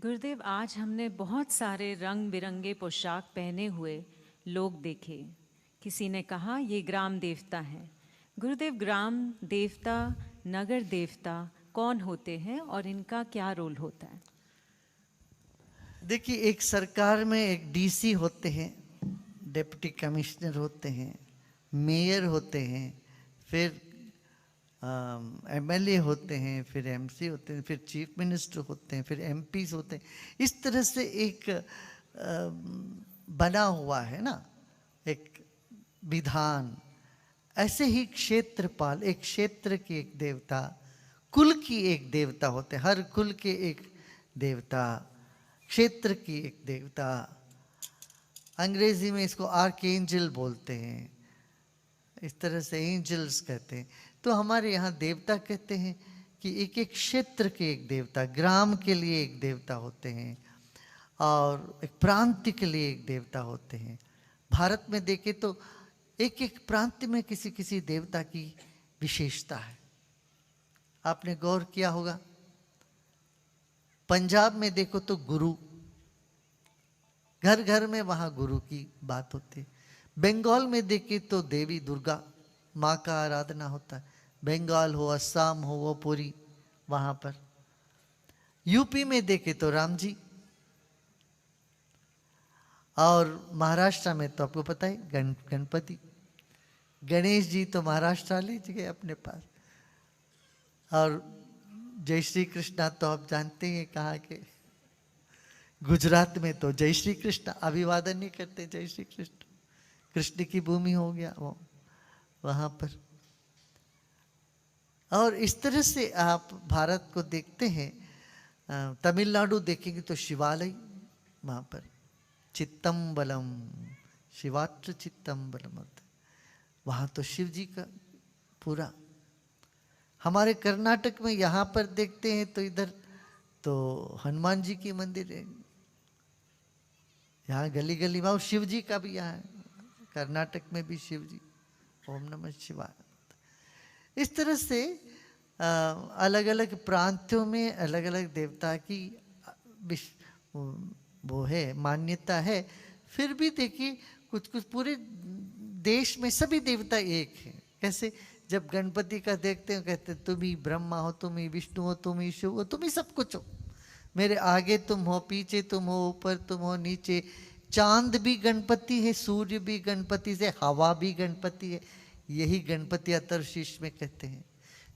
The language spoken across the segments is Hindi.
गुरुदेव, आज हमने बहुत सारे रंग बिरंगे पोशाक पहने हुए लोग देखे। किसी ने कहा ये ग्राम देवता हैं। गुरुदेव, ग्राम देवता, नगर देवता कौन होते हैं और इनका क्या रोल होता है? देखिए, एक सरकार में एक डीसी होते हैं, डिप्टी कमिश्नर होते हैं, मेयर होते हैं, फिर एमएलए होते हैं, फिर एमसी होते हैं, फिर चीफ मिनिस्टर होते हैं, फिर एमपीज होते हैं। इस तरह से एक बना हुआ है ना, एक विधान। ऐसे ही क्षेत्रपाल, एक क्षेत्र की एक देवता, कुल की एक देवता होते हैं, हर कुल के एक देवता, क्षेत्र की एक देवता। अंग्रेजी में इसको आर्कएंजल बोलते हैं, इस तरह से एंजल्स कहते हैं। तो हमारे यहाँ देवता कहते हैं कि एक एक क्षेत्र के एक देवता, ग्राम के लिए एक देवता होते हैं और एक प्रांत के लिए एक देवता होते हैं। भारत में देखें तो एक एक प्रांत में किसी किसी देवता की विशेषता है। आपने गौर किया होगा, पंजाब में देखो तो गुरु, घर घर में वहां गुरु की बात होती है। बंगाल में देखे तो देवी दुर्गा माँ का आराधना होता है। बंगाल हो, असम हो, वो पूरी वहां पर। यूपी में देखे तो राम जी, और महाराष्ट्र में तो आपको पता है गणपति, गणेश जी तो महाराष्ट्र लीजिए अपने पास। और जय श्री कृष्णा तो आप जानते हैं कहाँ के, गुजरात में तो जय श्री कृष्ण, अभिवादन नहीं करते, जय श्री कृष्ण, कृष्ण की भूमि हो गया वो वहां पर। और इस तरह से आप भारत को देखते हैं, तमिलनाडु देखेंगे तो शिवालय वहां पर, चित्तम्बलम, शिवात्र चित्तम्बलम, वहां तो शिव जी का पूरा। हमारे कर्नाटक में यहाँ पर देखते हैं तो इधर तो हनुमान जी की मंदिर है, यहाँ गली गली में शिव जी का भी यहाँ है, कर्नाटक में भी शिव जी, ओम नमः शिवाय। इस तरह से अलग अलग प्रांतों में अलग अलग देवता की वो है, मान्यता है। फिर भी देखिए कुछ कुछ पूरे देश में सभी देवता एक है। कैसे, जब गणपति का देखते हो कहते तुम ही ब्रह्मा हो, तुम ही विष्णु हो, तुम ही शिव हो, तुम ही सब कुछ हो, मेरे आगे तुम हो, पीछे तुम हो, ऊपर तुम हो, नीचे। चांद भी गणपति है, सूर्य भी गणपति से, हवा भी गणपति है। यही गणपति अतरशीष में कहते हैं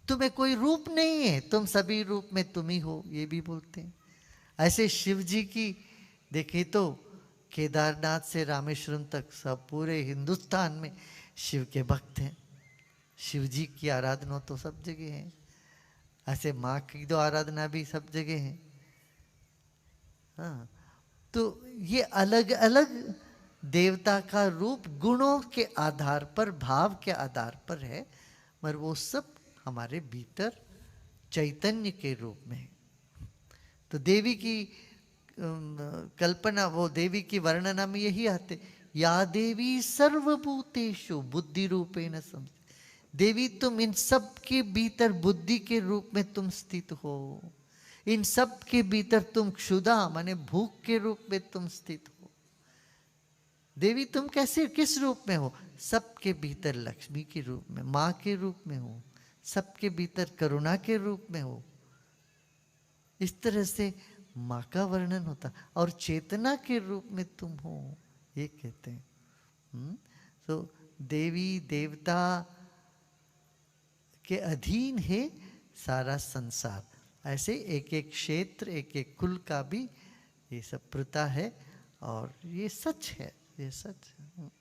तुम्हें कोई रूप नहीं है, तुम सभी रूप में तुम ही हो, ये भी बोलते हैं। ऐसे शिव जी की देखें तो केदारनाथ से रामेश्वरम तक सब पूरे हिंदुस्तान में शिव के भक्त हैं। शिव जी की आराधना तो सब जगह है। ऐसे माँ की तो आराधना भी सब जगह है। हाँ, तो ये अलग अलग देवता का रूप गुणों के आधार पर, भाव के आधार पर है, मगर वो सब हमारे भीतर चैतन्य के रूप में है। तो देवी की कल्पना, वो देवी की वर्णना में यही आते, या देवी सर्वभूतेषु बुद्धि रूपेण संस्थिता। देवी तुम इन सब के भीतर बुद्धि के रूप में तुम स्थित हो, इन सब के भीतर तुम क्षुधा माने भूख के रूप में तुम स्थित हो। देवी तुम कैसे, किस रूप में हो? सबके भीतर लक्ष्मी के रूप में, माँ के रूप में हो, सबके भीतर करुणा के रूप में हो। इस तरह से माँ का वर्णन होता, और चेतना के रूप में तुम हो, ये कहते हैं। तो देवी देवता के अधीन है सारा संसार। ऐसे एक एक क्षेत्र, एक एक कुल का भी ये सब प्रथा है, और ये सच है, ये सच है।